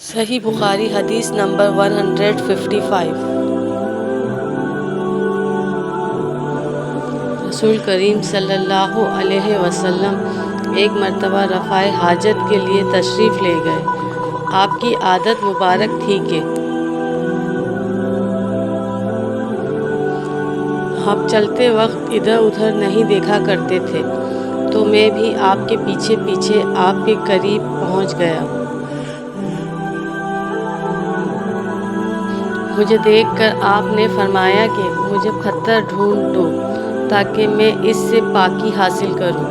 صحیح بخاری حدیث نمبر 155۔ رسول کریم صلی اللہ علیہ وسلم ایک مرتبہ رفع حاجت کے لیے تشریف لے گئے۔ آپ کی عادت مبارک تھی کہ آپ چلتے وقت ادھر ادھر نہیں دیکھا کرتے تھے، تو میں بھی آپ کے پیچھے پیچھے آپ کے قریب پہنچ گیا۔ مجھے دیکھ کر آپ نے فرمایا کہ مجھے پتھر ڈھونڈ دو تاکہ میں اس سے پاکی حاصل کروں،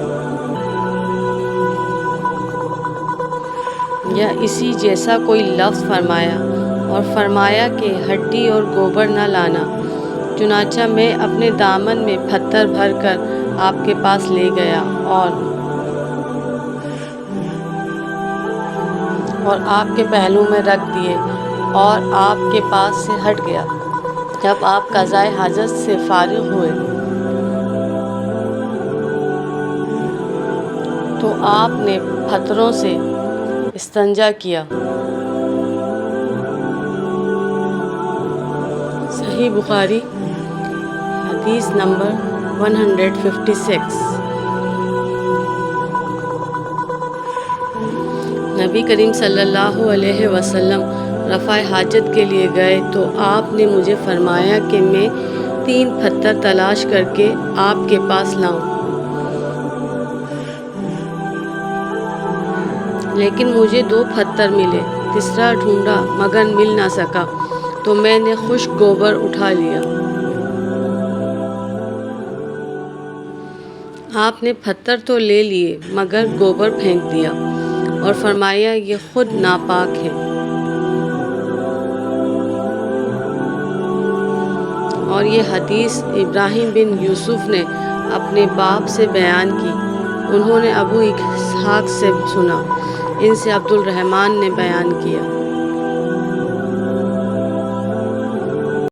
یا اسی جیسا کوئی لفظ فرمایا، اور فرمایا کہ ہڈی اور گوبر نہ لانا۔ چنانچہ میں اپنے دامن میں پتھر بھر کر آپ کے پاس لے گیا اور آپ کے پہلو میں رکھ دیے اور آپ کے پاس سے ہٹ گیا۔ جب آپ قضائے حاجت سے فارغ ہوئے تو آپ نے پتھروں سے استنجا کیا۔ صحیح بخاری حدیث نمبر 156۔ نبی کریم صلی اللہ علیہ وسلم رفع حاجت کے لیے گئے تو آپ نے مجھے فرمایا کہ میں 3 پتھر تلاش کر کے آپ کے پاس لاؤں، لیکن مجھے 2 پتھر ملے، تیسرا ڈھونڈا مگر مل نہ سکا، تو میں نے خشک گوبر اٹھا لیا۔ آپ نے پتھر تو لے لیے مگر گوبر پھینک دیا اور فرمایا یہ خود ناپاک ہے۔ اور یہ حدیث ابراہیم بن یوسف نے اپنے باپ سے بیان کی، انہوں نے ابو اسحاق سے سنا، ان سے عبد الرحمن نے بیان کیا۔